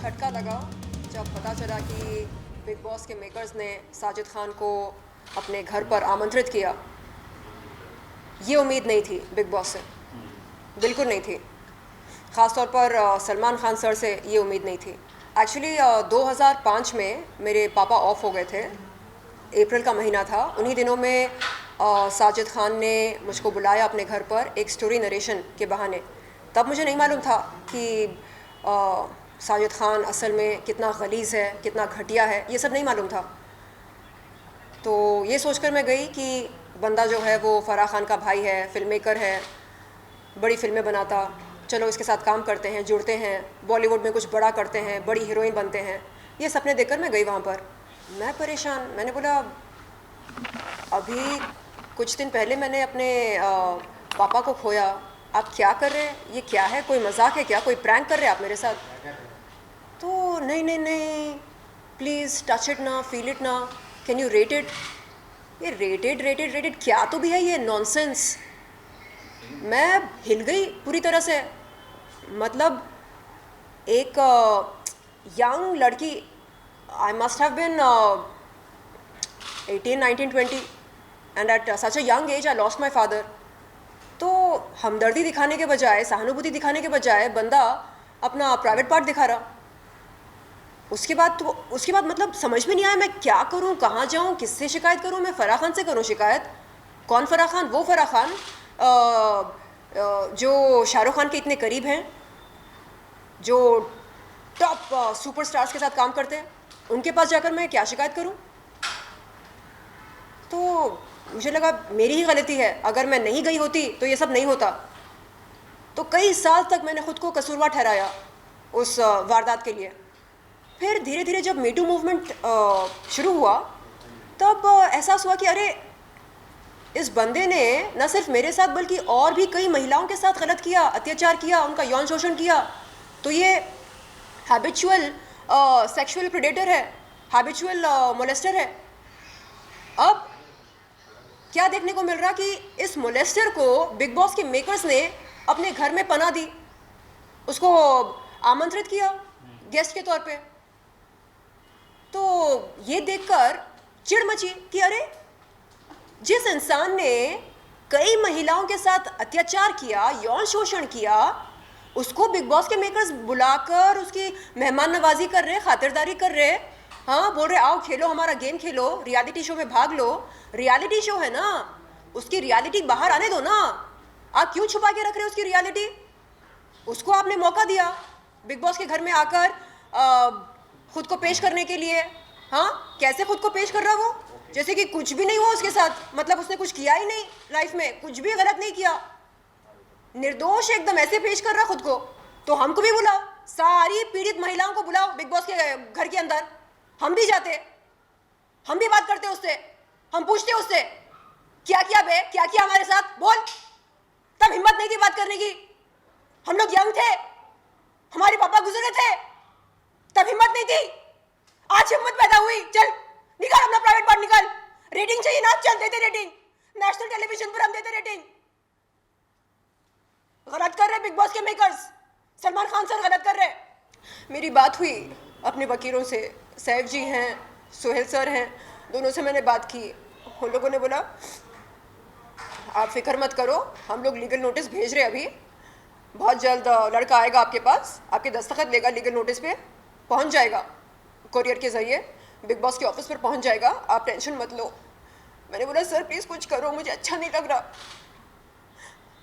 झटका लगा जब पता चला कि बिग बॉस के मेकर्स ने साजिद खान को अपने घर पर आमंत्रित किया। ये उम्मीद नहीं थी बिग बॉस से, बिल्कुल नहीं थी। ख़ास तौर पर सलमान खान सर से ये उम्मीद नहीं थी। एक्चुअली 2005 में मेरे पापा ऑफ हो गए थे, अप्रैल का महीना था। उन्हीं दिनों में साजिद खान ने मुझको बुलाया अपने घर पर एक स्टोरी नरेशन के बहाने। तब मुझे नहीं मालूम था कि साजिद खान असल में कितना गलीज़ है, कितना घटिया है, ये सब नहीं मालूम था। तो ये सोचकर मैं गई कि बंदा जो है वो फराह खान का भाई है, फिल्म मेकर है, बड़ी फिल्में बनाता, चलो इसके साथ काम करते हैं, जुड़ते हैं, बॉलीवुड में कुछ बड़ा करते हैं, बड़ी हीरोइन बनते हैं। ये सपने देखकर मैं गई वहाँ पर। मैं परेशान, मैंने बोला अभी कुछ दिन पहले मैंने अपने पापा को खोया, आप क्या कर रहे हैं? ये क्या है? कोई मजाक है क्या? कोई प्रैंक कर रहे हैं आप मेरे साथ? तो नहीं नहीं नहीं, प्लीज़ टच इट ना, फील इट ना, कैन यू रेट इट? ये रेटेड रेटेड रेटेड क्या तो भी है ये नॉनसेंस। मैं हिल गई पूरी तरह से। मतलब एक यंग लड़की, I must have been 18, 19, 20 and at such a young age I lost my father. तो हमदर्दी दिखाने के बजाय, सहानुभूति दिखाने के बजाय बंदा अपना प्राइवेट पार्ट दिखा रहा। उसके बाद मतलब समझ में नहीं आया मैं क्या करूं, कहाँ जाऊं, किससे शिकायत करूं। मैं फराह खान से करूं शिकायत? कौन फराह खान? वो फराह खान जो शाहरुख खान के इतने करीब हैं, जो टॉप सुपरस्टार्स के साथ काम करते हैं, उनके पास जाकर मैं क्या शिकायत करूं? तो मुझे लगा मेरी ही गलती है, अगर मैं नहीं गई होती तो ये सब नहीं होता। तो कई साल तक मैंने खुद को कसूरवार ठहराया उस वारदात के लिए। फिर धीरे धीरे जब मीटू मूवमेंट शुरू हुआ तब एहसास हुआ कि अरे इस बंदे ने न सिर्फ मेरे साथ बल्कि और भी कई महिलाओं के साथ गलत किया, अत्याचार किया, उनका यौन शोषण किया। तो ये हैबिचुअल सेक्सुअल प्रेडेटर है, हैबिचुअल मोलेस्टर है। अब क्या देखने को मिल रहा कि इस मोलेस्टर को बिग बॉस के मेकर्स ने अपने घर में पनाह दी, उसको आमंत्रित किया गेस्ट के तौर पे। तो ये देखकर चिढ़ मची कि अरे जिस इंसान ने कई महिलाओं के साथ अत्याचार किया, यौन शोषण किया, उसको बिग बॉस के मेकर्स बुलाकर उसकी मेहमान नवाजी कर रहे, खातिरदारी कर रहे। हाँ, बोल रहे आओ खेलो, हमारा गेम खेलो, रियलिटी शो में भाग लो। रियलिटी शो है ना, उसकी रियलिटी बाहर आने दो ना। आप क्यों छुपा के रख रहे हो उसकी रियलिटी? उसको आपने मौका दिया बिग बॉस के घर में आकर खुद को पेश करने के लिए। हाँ, कैसे खुद को पेश कर रहा वो? जैसे कि कुछ भी नहीं हुआ उसके साथ, मतलब उसने कुछ किया ही नहीं लाइफ में, कुछ भी गलत नहीं किया, निर्दोष एकदम ऐसे पेश कर रहा खुद को। तो हमको भी बुलाओ, सारी पीड़ित महिलाओं को बुलाओ बिग बॉस के घर के अंदर, हम भी जाते, हम भी बात करते उससे, हम पूछते उससे क्या किया बे, क्या किया हमारे साथ, बोल। तब हिम्मत नहीं थी बात करने की। हम लोग यंग थे, हमारे पापा गुजरे थे, तब हिम्मत नहीं थी। आज हिम्मत पैदा हुई। चल निकाल अपना प्राइवेट पार्ट, निकाल। रेटिंग चाहिए ना, चल देते रेटिंग, नेशनल टेलीविजन पर हम देते रेटिंग। गलत कर रहे बिग बॉस के मेकर्स, सलमान खान सर गलत कर रहे। मेरी बात हुई अपने वकीलों से, सैफ जी हैं, सोहेल सर हैं, दोनों से मैंने बात की। उन लोगों ने बोला आप फिक्र मत करो, हम लोग लीगल नोटिस भेज रहे अभी, बहुत जल्द लड़का आएगा आपके पास, आपके दस्तखत लेगा लीगल नोटिस पे, पहुंच जाएगा कोरियर के ज़रिए, बिग बॉस के ऑफिस पर पहुंच जाएगा, आप टेंशन मत लो। मैंने बोला सर प्लीज़ कुछ करो, मुझे अच्छा नहीं लग रहा।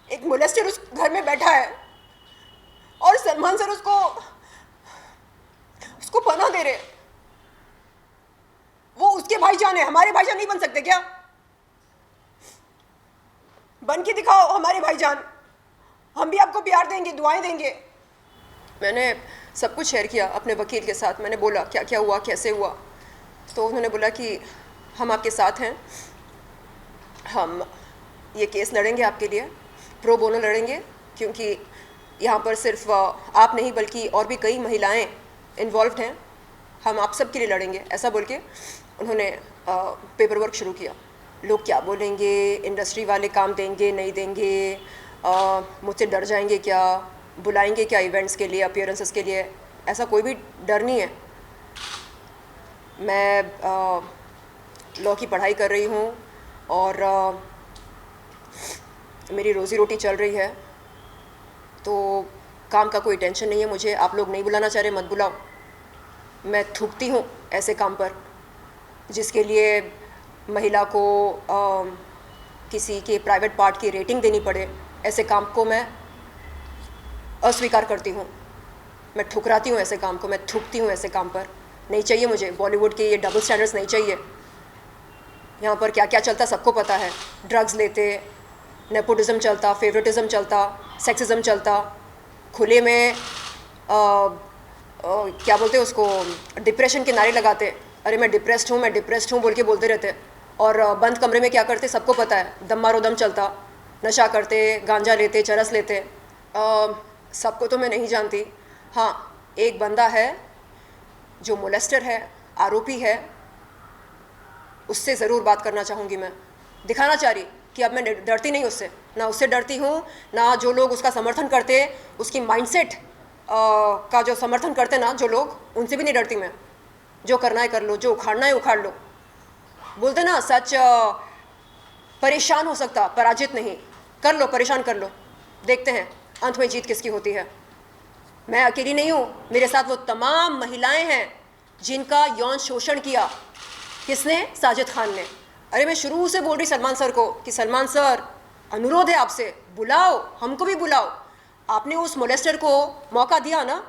एक मोलेस्टर उस घर में बैठा है और सलमान सर उसको पनाह दे रहे। वो उसके भाईजान है, हमारे भाईजान नहीं बन सकते क्या? बन के दिखाओ हमारे भाईजान, हम भी आपको प्यार देंगे, दुआएं देंगे। मैंने सब कुछ शेयर किया अपने वकील के साथ। मैंने बोला क्या क्या हुआ, कैसे हुआ। तो उन्होंने बोला कि हम आपके साथ हैं, हम ये केस लड़ेंगे आपके लिए, प्रो बोनो लड़ेंगे, क्योंकि यहाँ पर सिर्फ आप नहीं बल्कि और भी कई महिलाएं इन्वॉल्व्ड हैं, हम आप सब के लिए लड़ेंगे, ऐसा बोल के उन्होंने पेपर वर्क शुरू किया। लोग क्या बोलेंगे, इंडस्ट्री वाले काम देंगे नहीं देंगे, मुझसे डर जाएंगे क्या, बुलाएंगे क्या इवेंट्स के लिए, अपीयरेंसेस के लिए, ऐसा कोई भी डर नहीं है। मैं लॉ की पढ़ाई कर रही हूँ और मेरी रोज़ी रोटी चल रही है, तो काम का कोई टेंशन नहीं है मुझे। आप लोग नहीं बुलाना चाह रहे, मत बुलाओ। मैं थूकती हूँ ऐसे काम पर जिसके लिए महिला को किसी के प्राइवेट पार्ट की रेटिंग देनी पड़े। ऐसे काम को मैं अस्वीकार करती हूँ। मैं ठुकराती हूँ ऐसे काम को, मैं थूकती हूँ ऐसे काम पर। नहीं चाहिए मुझे बॉलीवुड के ये डबल स्टैंडर्ड्स, नहीं चाहिए। यहाँ पर क्या क्या चलता सबको पता है। ड्रग्स लेते, नेपोटिज्म चलता, फेवरेटिज्म चलता, सेक्सिज्म चलता, खुले में क्या बोलते हैं उसको, डिप्रेशन के नारे लगाते। अरे मैं डिप्रेस्ड हूँ, मैं डिप्रेस्ड हूँ बोल के बोलते रहते। और बंद कमरे में क्या करते सबको पता है। दम मारो दम चलता, नशा करते, गांजा लेते, चरस लेते। सबको तो मैं नहीं जानती। हाँ, एक बंदा है जो मोलेस्टर है, आरोपी है, उससे ज़रूर बात करना चाहूँगी। मैं दिखाना चाह रही कि अब मैं डरती नहीं उससे, ना उससे डरती हूँ, ना जो लोग उसका समर्थन करते, उसकी माइंडसेट का जो समर्थन करते ना जो लोग, उनसे भी नहीं डरती मैं। जो करना है कर लो, जो उखाड़ना है उखाड़ लो। बोलते ना सच परेशान हो सकता, पराजित नहीं। कर लो, परेशान कर लो, देखते हैं अंत में जीत किसकी होती है। मैं अकेली नहीं हूँ, मेरे साथ वो तमाम महिलाएं हैं जिनका यौन शोषण किया। किसने? साजिद खान ने। अरे मैं शुरू से बोल रही सलमान सर को कि सलमान सर, अनुरोध है आपसे, बुलाओ, हमको भी बुलाओ। आपने उस मोलेस्टर को मौका दिया ना,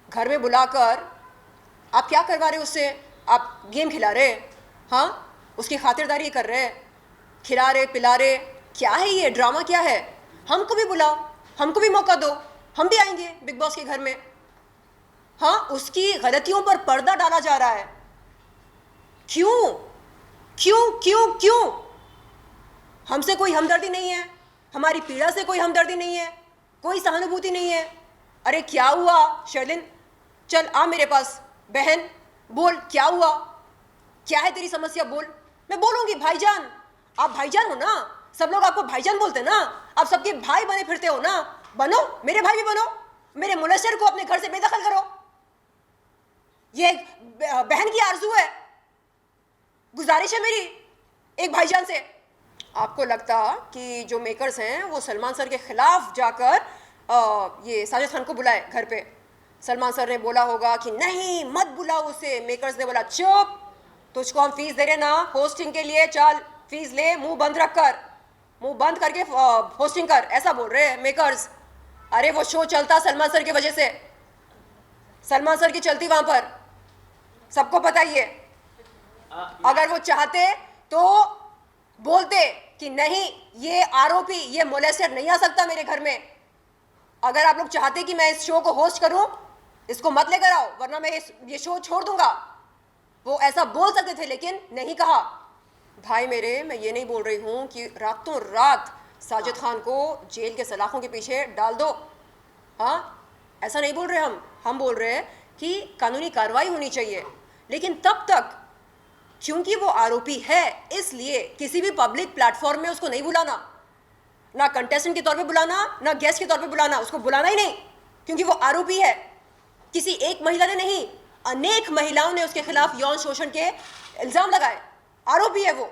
घर में बुलाकर आप क्या करवा रहे उससे? आप गेम खिला रहे, हाँ, उसकी खातिरदारी कर रहे, खिला रहे, पिला रहे। क्या है ये ड्रामा, क्या है? हमको भी बुलाओ, हमको भी मौका दो, हम भी आएंगे बिग बॉस के घर में। हाँ, उसकी गलतियों पर पर्दा डाला जा रहा है। क्यों क्यों क्यों क्यों? हमसे कोई हमदर्दी नहीं है, हमारी पीड़ा से कोई हमदर्दी नहीं है, कोई सहानुभूति नहीं है। अरे क्या हुआ शर्लिन, चल आ मेरे पास, बहन बोल, क्या हुआ, क्या है तेरी समस्या, बोल। मैं बोलूंगी। भाईजान, आप भाईजान हो ना, सब लोग आपको भाईजान बोलते ना, आप सबके भाई बने फिरते हो ना, बनो, मेरे भाई भी बनो। मेरे मोलेस्टर को अपने घर से बेदखल करो। ये बहन की आरजू है, गुजारिश है मेरी एक भाईजान से। आपको लगता कि जो मेकर्स हैं वो सलमान सर के खिलाफ जाकर ये साजिद खान को बुलाए घर पे। सलमान सर ने बोला होगा कि नहीं मत बुलाओ उसे। मेकर्स ने बोला चुप, तुझको हम फीस दे रहे ना होस्टिंग के लिए, चल फीस ले, मुंह बंद रख कर, मुंह बंद करके होस्टिंग कर, ऐसा बोल रहे हैं मेकर्स। अरे वो शो चलता सलमान सर की वजह से, सलमान सर की चलती वहां पर, सबको पता ही है। अगर वो चाहते तो बोलते कि नहीं ये आरोपी, ये मोलेस्टर नहीं आ सकता मेरे घर में। अगर आप लोग चाहते कि मैं इस शो को होस्ट करूं, इसको मत लेकर आओ वरना मैं ये शो छोड़ दूंगा, वो ऐसा बोल सकते थे, लेकिन नहीं कहा। भाई मेरे, मैं ये नहीं बोल रही हूं कि रातों रात साजिद खान को जेल के सलाखों के पीछे डाल दो, हाँ, ऐसा नहीं बोल रहे हम बोल रहे हैं कि कानूनी कार्रवाई होनी चाहिए। लेकिन तब तक, क्योंकि वो आरोपी है, इसलिए किसी भी पब्लिक प्लेटफॉर्म में उसको नहीं बुलाना, ना कंटेस्टेंट के तौर पे बुलाना, ना गेस्ट के तौर पे बुलाना, उसको बुलाना ही नहीं, क्योंकि वो आरोपी है। किसी एक महिला ने नहीं, अनेक महिलाओं ने उसके खिलाफ यौन शोषण के इल्जाम लगाए, आरोपी है वो।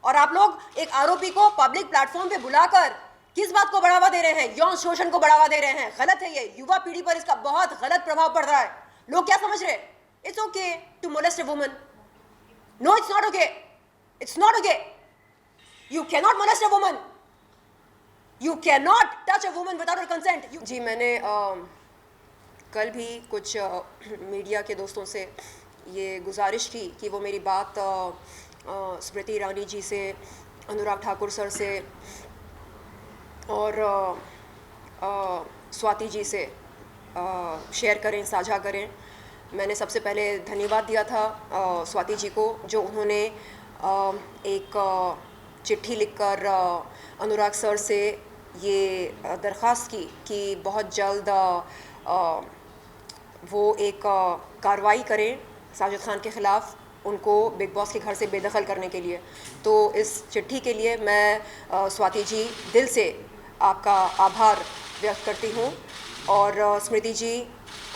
और आप लोग एक आरोपी को पब्लिक प्लेटफॉर्म पे बुलाकर किस बात को बढ़ावा दे रहे हैं? यौन शोषण को बढ़ावा दे रहे हैं। गलत है ये, युवा पीढ़ी पर इसका बहुत गलत प्रभाव पड़ रहा है। लोग क्या समझ रहे? It's okay to molest a woman. No, it's not okay, it's not okay. You can not molest a woman, you can not touch a woman without her consent. जी, मैंने कल भी कुछ मीडिया के दोस्तों से ये गुजारिश की कि वो मेरी बात स्मृति ईरानी जी से, अनुराग ठाकुर सर से और स्वाति जी से शेयर करें, साझा करें। मैंने सबसे पहले धन्यवाद दिया था स्वाति जी को, जो उन्होंने एक चिट्ठी लिखकर अनुराग सर से ये दरख्वास्त की कि बहुत जल्द वो एक कार्रवाई करें साजिद खान के ख़िलाफ़, उनको बिग बॉस के घर से बेदखल करने के लिए। तो इस चिट्ठी के लिए मैं स्वाति जी दिल से आपका आभार व्यक्त करती हूँ। और स्मृति जी,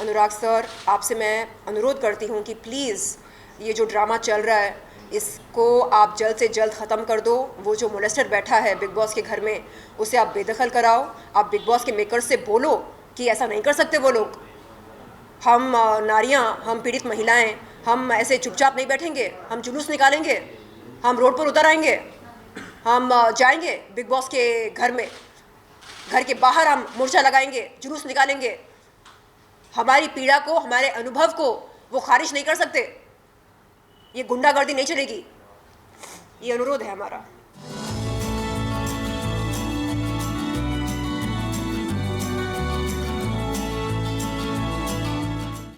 अनुराग सर, आपसे मैं अनुरोध करती हूँ कि प्लीज़ ये जो ड्रामा चल रहा है इसको आप जल्द से जल्द ख़त्म कर दो। वो जो मोलेस्टर बैठा है बिग बॉस के घर में, उसे आप बेदखल कराओ। आप बिग बॉस के मेकर्स से बोलो कि ऐसा नहीं कर सकते वो लोग। हम नारियां, हम पीड़ित महिलाएं, हम ऐसे चुपचाप नहीं बैठेंगे। हम जुलूस निकालेंगे, हम रोड पर उतर आएंगे, हम जाएंगे बिग बॉस के घर में, घर के बाहर हम मोर्चा लगाएंगे, जुलूस निकालेंगे। हमारी पीड़ा को, हमारे अनुभव को वो खारिज नहीं कर सकते। ये गुंडागर्दी नहीं चलेगी। ये अनुरोध है हमारा।